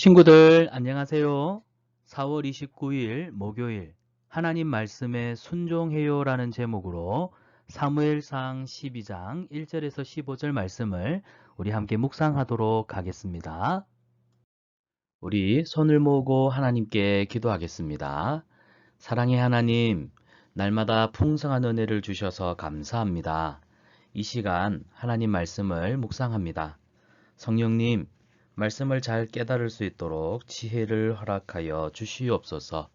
친구들 안녕하세요. 4월 29일 목요일 하나님 말씀에 순종해요라는 제목으로 사무엘상 12장 1절에서 15절 말씀을 우리 함께 묵상하도록 하겠습니다. 우리 손을 모으고 하나님께 기도하겠습니다. 사랑의 하나님, 날마다 풍성한 은혜를 주셔서 감사합니다. 이 시간 하나님 말씀을 묵상합니다. 성령님, 말씀을 잘 깨달을 수 있도록 지혜를 허락하여 주시옵소서.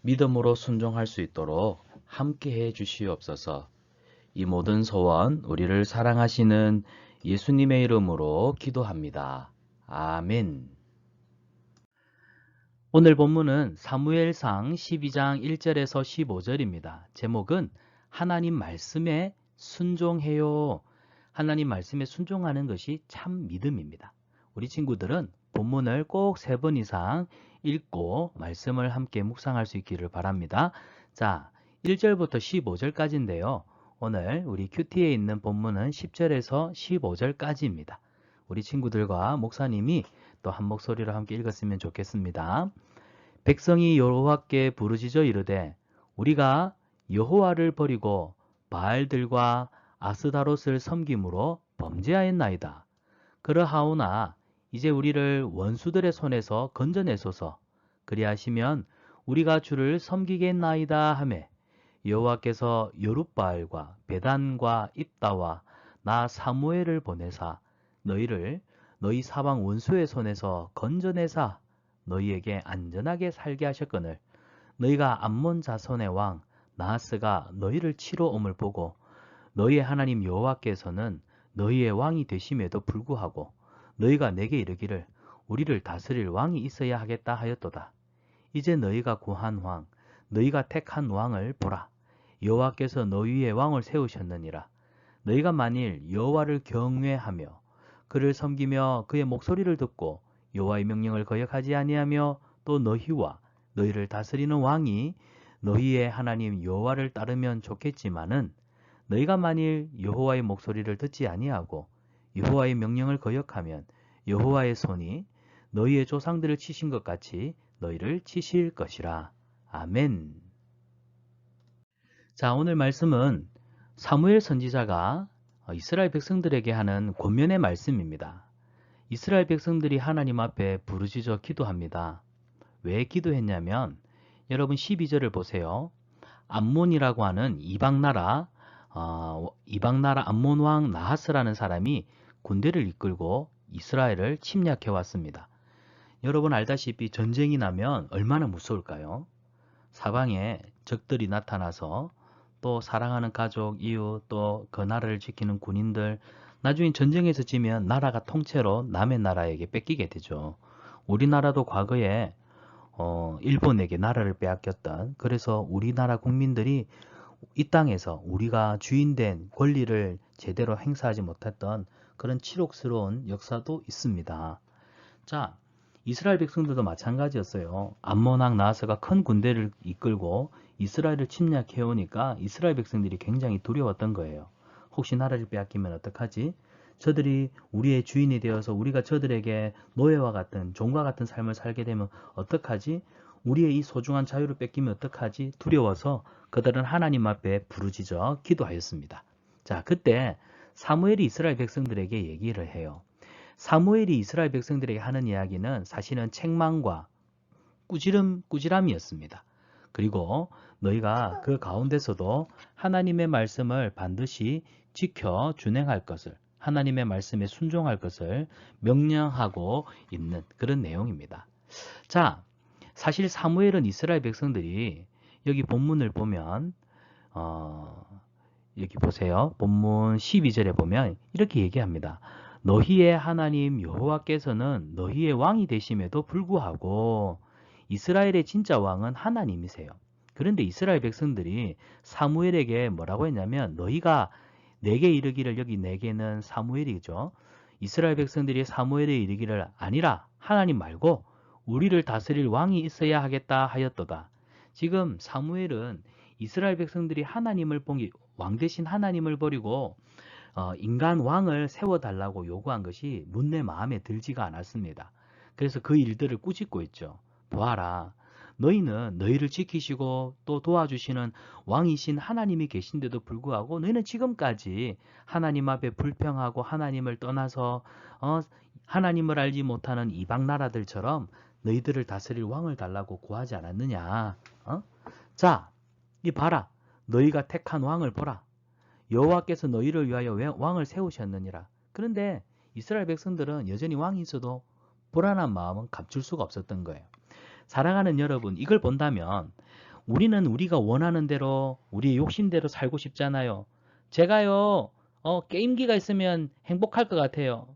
믿음으로 순종할 수 있도록 함께해 주시옵소서. 이 모든 소원 우리를 사랑하시는 예수님의 이름으로 기도합니다. 아멘. 오늘 본문은 사무엘상 12장 1절에서 15절입니다. 제목은 하나님 말씀에 순종해요. 하나님 말씀에 순종하는 것이 참 믿음입니다. 우리 친구들은 본문을 꼭 3번 이상 읽고 말씀을 함께 묵상할 수 있기를 바랍니다. 자, 1절부터 15절까지인데요. 오늘 우리 큐티에 있는 본문은 10절에서 15절까지입니다. 우리 친구들과 목사님이 또 한 목소리로 함께 읽었으면 좋겠습니다. 백성이 여호와께 부르짖어 이르되 우리가 여호와를 버리고 바알들과 아스다롯을 섬김으로 범죄하였나이다. 그러하오나 이제 우리를 원수들의 손에서 건져내소서. 그리하시면 우리가 주를 섬기겠나이다 하매 여호와께서 여룻바알과 베단과 입다와 나 사무엘을 보내사 너희를 너희 사방 원수의 손에서 건져내사 너희에게 안전하게 살게 하셨거늘 너희가 암몬 자손의 왕 나하스가 너희를 치러 옴을 보고 너희의 하나님 여호와께서는 너희의 왕이 되심에도 불구하고 너희가 내게 이르기를 우리를 다스릴 왕이 있어야 하겠다 하였도다. 이제 너희가 구한 왕 너희가 택한 왕을 보라. 여호와께서 너희 위에 왕을 세우셨느니라. 너희가 만일 여호와를 경외하며 그를 섬기며 그의 목소리를 듣고 여호와의 명령을 거역하지 아니하며 또 너희와 너희를 다스리는 왕이 너희의 하나님 여호와를 따르면 좋겠지만은 너희가 만일 여호와의 목소리를 듣지 아니하고 여호와의 명령을 거역하면 여호와의 손이 너희의 조상들을 치신 것 같이 너희를 치실 것이라. 아멘. 자, 오늘 말씀은 사무엘 선지자가 이스라엘 백성들에게 하는 권면의 말씀입니다. 이스라엘 백성들이 하나님 앞에 부르짖어 기도합니다. 왜 기도했냐면 여러분 12절을 보세요. 암몬이라고 하는 이방나라 암몬 왕 나하스라는 사람이 군대를 이끌고 이스라엘을 침략해 왔습니다. 여러분 알다시피 전쟁이 나면 얼마나 무서울까요? 사방에 적들이 나타나서 또 사랑하는 가족, 이웃, 또 그 나라를 지키는 군인들, 나중에 전쟁에서 지면 나라가 통째로 남의 나라에게 뺏기게 되죠. 우리나라도 과거에 일본에게 나라를 빼앗겼던, 그래서 우리나라 국민들이 이 땅에서 우리가 주인된 권리를 제대로 행사하지 못했던 그런 치욕스러운 역사도 있습니다. 자, 이스라엘 백성들도 마찬가지였어요. 암몬 왕 나하스가 큰 군대를 이끌고 이스라엘을 침략해 오니까 이스라엘 백성들이 굉장히 두려웠던 거예요. 혹시 나라를 빼앗기면 어떡하지? 저들이 우리의 주인이 되어서 우리가 저들에게 노예와 같은 종과 같은 삶을 살게 되면 어떡하지? 우리의 이 소중한 자유를 뺏기면 어떡하지? 두려워서 그들은 하나님 앞에 부르짖어 기도하였습니다. 자, 그때 사무엘이 이스라엘 백성들에게 얘기를 해요. 사무엘이 이스라엘 백성들에게 하는 이야기는 사실은 책망과 꾸지람이었습니다. 그리고 너희가 그 가운데서도 하나님의 말씀을 반드시 지켜 준행할 것을, 하나님의 말씀에 순종할 것을 명령하고 있는 그런 내용입니다. 자, 사실 사무엘은 이스라엘 백성들이 여기 본문을 보면 여기 보세요. 본문 12절에 보면 이렇게 얘기합니다. 너희의 하나님 여호와께서는 너희의 왕이 되심에도 불구하고 이스라엘의 진짜 왕은 하나님이세요. 그런데 이스라엘 백성들이 사무엘에게 뭐라고 했냐면 너희가 내게 이르기를, 여기 내게는 사무엘이죠. 이스라엘 백성들이 사무엘에 이르기를 아니라 하나님 말고 우리를 다스릴 왕이 있어야 하겠다 하였도다. 지금 사무엘은 이스라엘 백성들이 하나님을 왕 대신 하나님을 버리고 인간 왕을 세워달라고 요구한 것이 문내 마음에 들지가 않았습니다. 그래서 그 일들을 꾸짖고 있죠. 보아라. 너희는 너희를 지키시고 또 도와주시는 왕이신 하나님이 계신데도 불구하고 너희는 지금까지 하나님 앞에 불평하고 하나님을 떠나서 하나님을 알지 못하는 이방 나라들처럼 너희들을 다스릴 왕을 달라고 구하지 않았느냐. 자, 이 봐라. 너희가 택한 왕을 보라. 여호와께서 너희를 위하여 왕을 세우셨느니라. 그런데 이스라엘 백성들은 여전히 왕이 있어도 불안한 마음은 감출 수가 없었던 거예요. 사랑하는 여러분, 이걸 본다면 우리는 우리가 원하는 대로 우리의 욕심대로 살고 싶잖아요. 제가요 게임기가 있으면 행복할 것 같아요.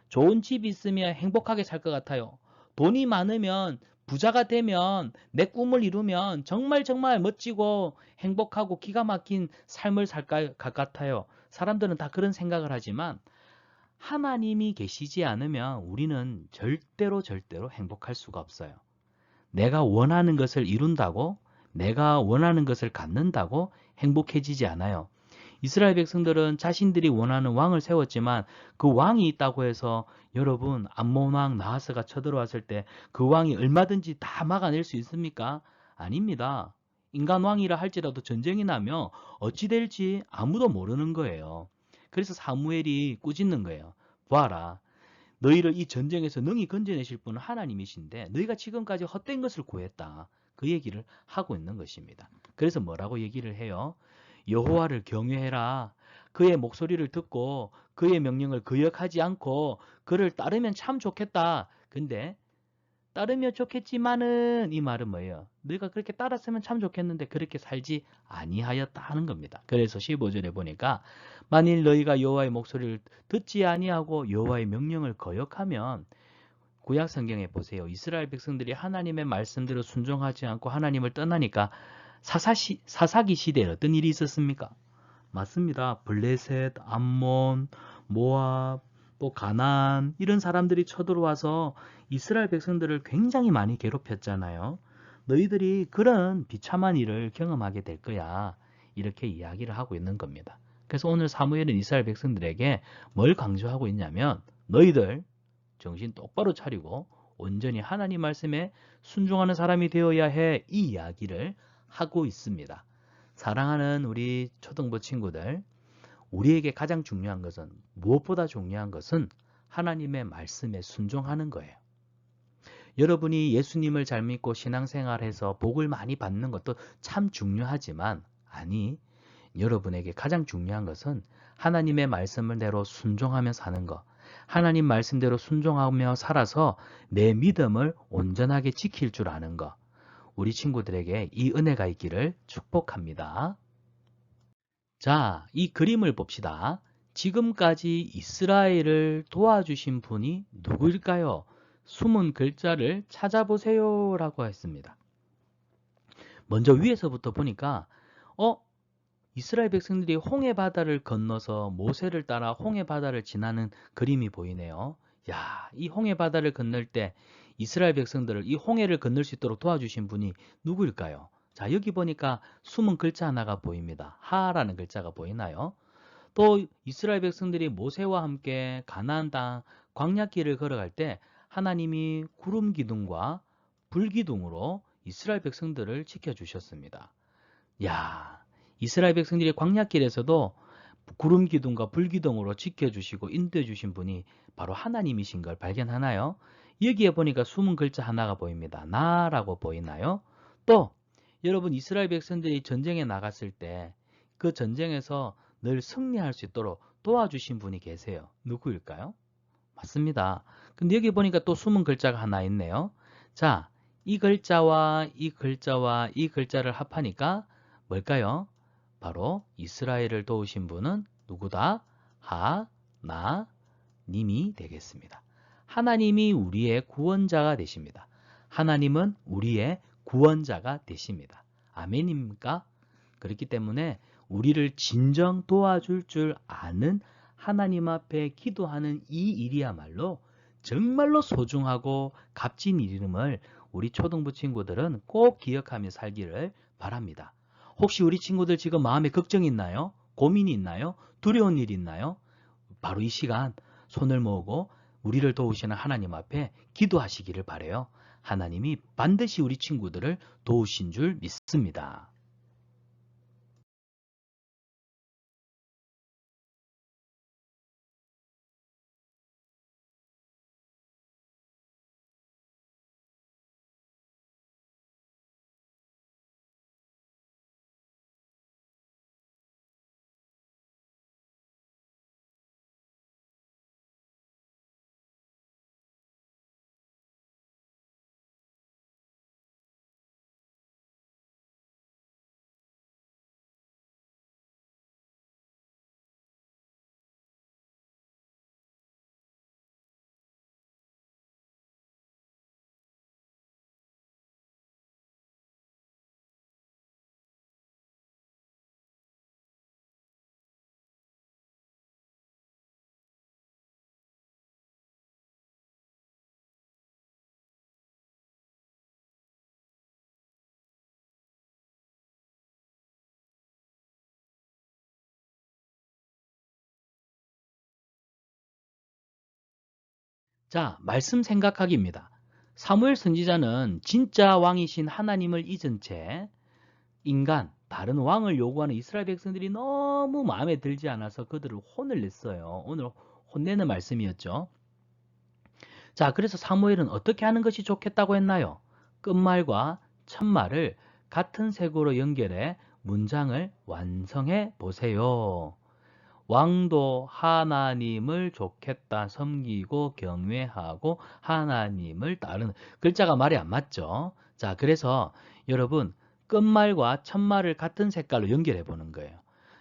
좋은 집이 있으면 행복하게 살 것 같아요. 돈이 많으면 부자가 되면 내 꿈을 이루면 정말 멋지고 행복하고 기가 막힌 삶을 살 것 같아요. 사람들은 다 그런 생각을 하지만 하나님이 계시지 않으면 우리는 절대로 행복할 수가 없어요. 내가 원하는 것을 이룬다고, 내가 원하는 것을 갖는다고 행복해지지 않아요. 이스라엘 백성들은 자신들이 원하는 왕을 세웠지만 그 왕이 있다고 해서 여러분 암몬 왕 나하스가 쳐들어왔을 때 그 왕이 얼마든지 다 막아낼 수 있습니까? 아닙니다. 인간 왕이라 할지라도 전쟁이 나면 어찌 될지 아무도 모르는 거예요. 그래서 사무엘이 꾸짖는 거예요. 보아라. 너희를 이 전쟁에서 능히 건져내실 분은 하나님이신데 너희가 지금까지 헛된 것을 구했다. 그 얘기를 하고 있는 것입니다. 그래서 뭐라고 얘기를 해요? 여호와를 경외해라. 그의 목소리를 듣고 그의 명령을 거역하지 않고 그를 따르면 참 좋겠다. 근데 따르면 좋겠지만은 이 말은 뭐예요? 너희가 그렇게 따랐으면 참 좋겠는데 그렇게 살지 아니하였다 하는 겁니다. 그래서 15절에 보니까 만일 너희가 여호와의 목소리를 듣지 아니하고 여호와의 명령을 거역하면 구약 성경에 보세요. 이스라엘 백성들이 하나님의 말씀대로 순종하지 않고 하나님을 떠나니까 사사기 시대에 어떤 일이 있었습니까? 맞습니다. 블레셋, 암몬, 모압, 또 가나안 이런 사람들이 쳐들어와서 이스라엘 백성들을 굉장히 많이 괴롭혔잖아요. 너희들이 그런 비참한 일을 경험하게 될 거야. 이렇게 이야기를 하고 있는 겁니다. 그래서 오늘 사무엘은 이스라엘 백성들에게 뭘 강조하고 있냐면 너희들 정신 똑바로 차리고 온전히 하나님 말씀에 순종하는 사람이 되어야 해. 이 이야기를 하고 있습니다. 사랑하는 우리 초등부 친구들, 우리에게 가장 중요한 것은 무엇보다 중요한 것은 하나님의 말씀에 순종하는 거예요. 여러분이 예수님을 잘 믿고 신앙생활해서 복을 많이 받는 것도 참 중요하지만 아니, 여러분에게 가장 중요한 것은 하나님의 말씀을 대로 순종하며 사는 것. 하나님 말씀대로 순종하며 살아서 내 믿음을 온전하게 지킬 줄 아는 것. 우리 친구들에게 이 은혜가 있기를 축복합니다. 자, 이 그림을 봅시다. 지금까지 이스라엘을 도와주신 분이 누구일까요? 숨은 글자를 찾아보세요 라고 했습니다. 먼저 위에서부터 보니까 이스라엘 백성들이 홍해 바다를 건너서 모세를 따라 홍해 바다를 지나는 그림이 보이네요. 야, 이 홍해 바다를 건널 때 이스라엘 백성들을 이 홍해를 건널 수 있도록 도와주신 분이 누구일까요? 자, 여기 보니까 숨은 글자 하나가 보입니다. 하라는 글자가 보이나요? 또 이스라엘 백성들이 모세와 함께 가나안 땅 광야길을 걸어갈 때 하나님이 구름 기둥과 불 기둥으로 이스라엘 백성들을 지켜주셨습니다. 야, 이스라엘 백성들이 광야길에서도 구름 기둥과 불 기둥으로 지켜주시고 인도해 주신 분이 바로 하나님이신 걸 발견하나요? 여기에 보니까 숨은 글자 하나가 보입니다. 나라고 보이나요? 또 여러분 이스라엘 백성들이 전쟁에 나갔을 때 그 전쟁에서 늘 승리할 수 있도록 도와주신 분이 계세요. 누구일까요? 맞습니다. 근데 여기 보니까 또 숨은 글자가 하나 있네요. 자, 이 글자와 이 글자와 이 글자를 합하니까 뭘까요? 바로 이스라엘을 도우신 분은 누구다? 하나님이 되겠습니다. 하나님이 우리의 구원자가 되십니다. 하나님은 우리의 구원자가 되십니다. 아멘입니까? 그렇기 때문에 우리를 진정 도와줄 줄 아는 하나님 앞에 기도하는 이 일이야말로 정말로 소중하고 값진 일임을 우리 초등부 친구들은 꼭 기억하며 살기를 바랍니다. 혹시 우리 친구들 지금 마음에 걱정이 있나요? 고민이 있나요? 두려운 일이 있나요? 바로 이 시간 손을 모으고 우리를 도우시는 하나님 앞에 기도하시기를 바라요. 하나님이 반드시 우리 친구들을 도우신 줄 믿습니다. 자, 말씀 생각하기입니다. 사무엘 선지자는 진짜 왕이신 하나님을 잊은 채 인간, 다른 왕을 요구하는 이스라엘 백성들이 너무 마음에 들지 않아서 그들을 혼을 냈어요. 오늘 혼내는 말씀이었죠. 자, 그래서 사무엘은 어떻게 하는 것이 좋겠다고 했나요? 끝말과 첫말을 같은 색으로 연결해 문장을 완성해 보세요. 왕도 하나님을 좋겠다 섬기고 경외하고 하나님을 따르는 글자가 말이 안 맞죠. 자, 그래서 여러분 끝말과 첫말을 같은 색깔로 연결해 보는 거예요.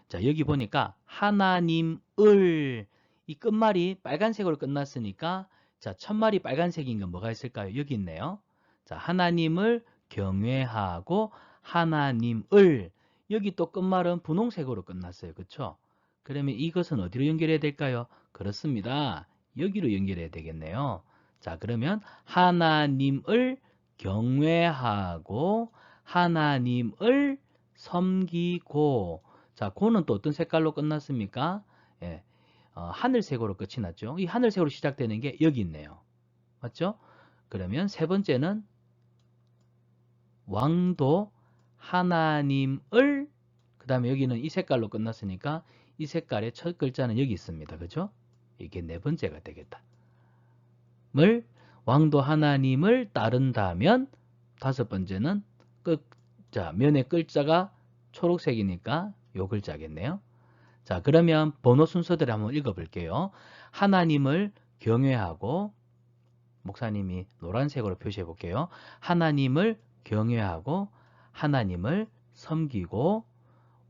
자, 여기 보니까 하나님을 이 끝말이 빨간색으로 끝났으니까 자, 첫말이 빨간색인 건 뭐가 있을까요? 여기 있네요. 자, 하나님을 경외하고 하나님을 여기 또 끝말은 분홍색으로 끝났어요. 그렇죠? 그러면 이것은 어디로 연결해야 될까요? 그렇습니다. 여기로 연결해야 되겠네요. 자, 그러면 하나님을 경외하고 하나님을 섬기고 자, 고는 또 어떤 색깔로 끝났습니까? 예, 하늘색으로 끝이 났죠. 이 하늘색으로 시작되는 게 여기 있네요. 맞죠? 그러면 세 번째는 왕도 하나님을 그 다음에 여기는 이 색깔로 끝났으니까 이 색깔의 첫 글자는 여기 있습니다. 그죠? 이게 네 번째가 되겠다. 왕도 하나님을 따른다면 다섯 번째는 자, 면의 글자가 초록색이니까 요 글자겠네요. 자, 그러면 번호 순서대로 한번 읽어볼게요. 하나님을 경외하고 목사님이 노란색으로 표시해 볼게요. 하나님을 경외하고 하나님을 섬기고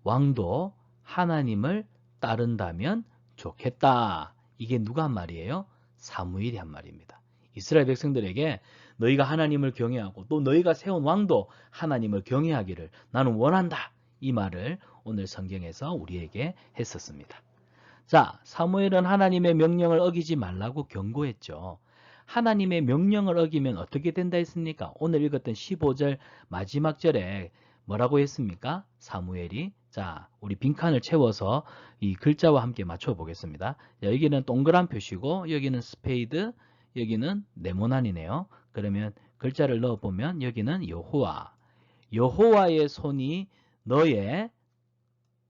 왕도 하나님을 따른다면 좋겠다. 이게 누가 한 말이에요? 사무엘이 한 말입니다. 이스라엘 백성들에게 너희가 하나님을 경외하고 또 너희가 세운 왕도 하나님을 경외하기를 나는 원한다. 이 말을 오늘 성경에서 우리에게 했었습니다. 자, 사무엘은 하나님의 명령을 어기지 말라고 경고했죠. 하나님의 명령을 어기면 어떻게 된다 했습니까? 오늘 읽었던 15절 마지막 절에 뭐라고 했습니까? 사무엘이 자, 우리 빈칸을 채워서 이 글자와 함께 맞춰 보겠습니다. 여기는 동그란 표시고 여기는 스페이드, 여기는 네모난이네요. 그러면 글자를 넣어 보면 여기는 여호와. 여호와의 손이 너의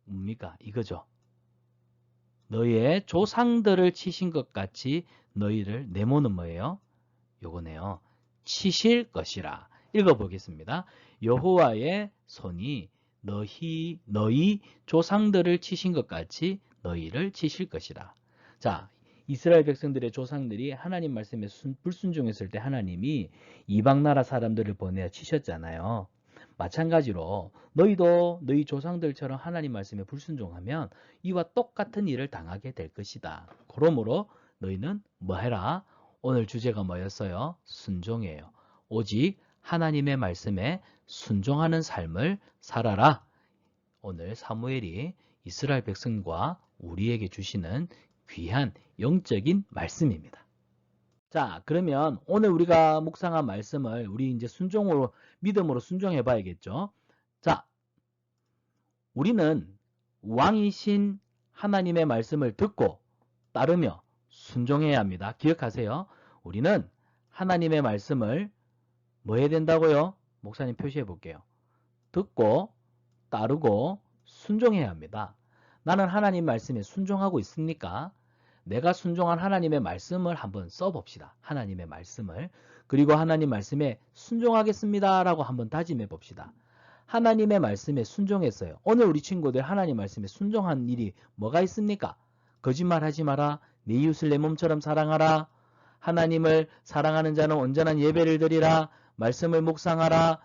뭡니까? 이거죠. 너희의 조상들을 치신 것 같이 너희를 네모는 뭐예요? 요거네요. 치실 것이라. 읽어보겠습니다. 여호와의 손이 너희 조상들을 치신 것 같이 너희를 치실 것이라. 자, 이스라엘 백성들의 조상들이 하나님 말씀에 불순종했을 때 하나님이 이방 나라 사람들을 보내어 치셨잖아요. 마찬가지로 너희도 너희 조상들처럼 하나님 말씀에 불순종하면 이와 똑같은 일을 당하게 될 것이다. 그러므로 너희는 뭐 해라? 오늘 주제가 뭐였어요? 순종이에요. 오직 하나님의 말씀에 순종하는 삶을 살아라. 오늘 사무엘이 이스라엘 백성과 우리에게 주시는 귀한 영적인 말씀입니다. 자, 그러면 오늘 우리가 묵상한 말씀을 우리 이제 믿음으로 순종해 봐야겠죠. 자, 우리는 왕이신 하나님의 말씀을 듣고 따르며 순종해야 합니다. 기억하세요. 우리는 하나님의 말씀을 뭐 해야 된다고요? 목사님 표시해 볼게요. 듣고 따르고 순종해야 합니다. 나는 하나님 말씀에 순종하고 있습니까? 내가 순종한 하나님의 말씀을 한번 써봅시다. 하나님의 말씀을. 그리고 하나님 말씀에 순종하겠습니다 라고 한번 다짐해 봅시다. 하나님의 말씀에 순종했어요. 오늘 우리 친구들 하나님 말씀에 순종한 일이 뭐가 있습니까? 거짓말하지 마라. 네 이웃을 내 몸처럼 사랑하라. 하나님을 사랑하는 자는 온전한 예배를 드리라. 말씀을 묵상하라.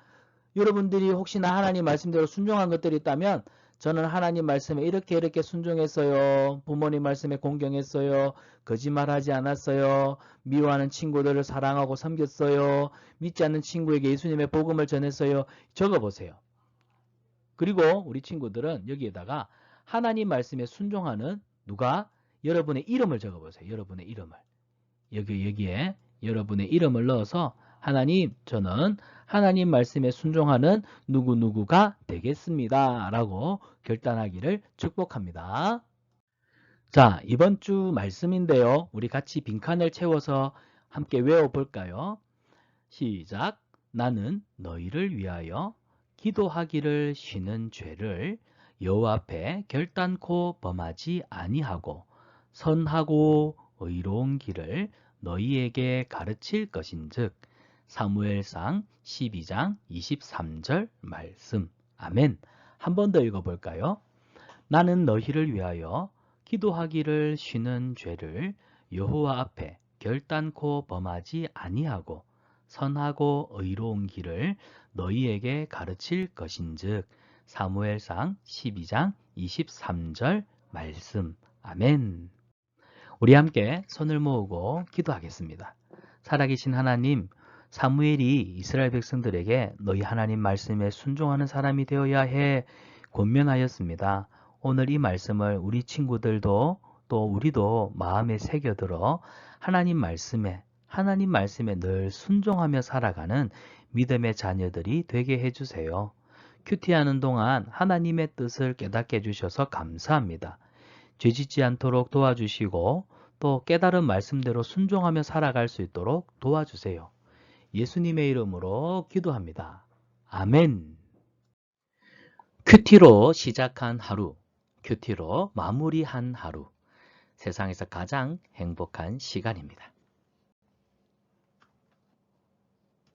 여러분들이 혹시나 하나님 말씀대로 순종한 것들이 있다면 저는 하나님 말씀에 이렇게 순종했어요. 부모님 말씀에 공경했어요. 거짓말하지 않았어요. 미워하는 친구들을 사랑하고 섬겼어요. 믿지 않는 친구에게 예수님의 복음을 전했어요. 적어보세요. 그리고 우리 친구들은 여기에다가 하나님 말씀에 순종하는 누가? 여러분의 이름을 적어보세요. 여러분의 이름을. 여기에 여러분의 이름을 넣어서 하나님, 저는 하나님 말씀에 순종하는 누구누구가 되겠습니다. 라고 결단하기를 축복합니다. 자, 이번 주 말씀인데요. 우리 같이 빈칸을 채워서 함께 외워볼까요? 시작. 나는 너희를 위하여 기도하기를 쉬는 죄를 여호와 앞에 결단코 범하지 아니하고 선하고 의로운 길을 너희에게 가르칠 것인즉 사무엘상 12장 23절 말씀. 아멘. 한 번 더 읽어볼까요? 나는 너희를 위하여 기도하기를 쉬는 죄를 여호와 앞에 결단코 범하지 아니하고 선하고 의로운 길을 너희에게 가르칠 것인즉 사무엘상 12장 23절 말씀. 아멘. 우리 함께 손을 모으고 기도하겠습니다. 살아계신 하나님, 사무엘이 이스라엘 백성들에게 너희 하나님 말씀에 순종하는 사람이 되어야 해 권면하였습니다. 오늘 이 말씀을 우리 친구들도 또 우리도 마음에 새겨들어 하나님 말씀에 늘 순종하며 살아가는 믿음의 자녀들이 되게 해주세요. 큐티하는 동안 하나님의 뜻을 깨닫게 해주셔서 감사합니다. 죄짓지 않도록 도와주시고 또 깨달은 말씀대로 순종하며 살아갈 수 있도록 도와주세요. 예수님의 이름으로 기도합니다. 아멘. 큐티로 시작한 하루, 큐티로 마무리한 하루. 세상에서 가장 행복한 시간입니다.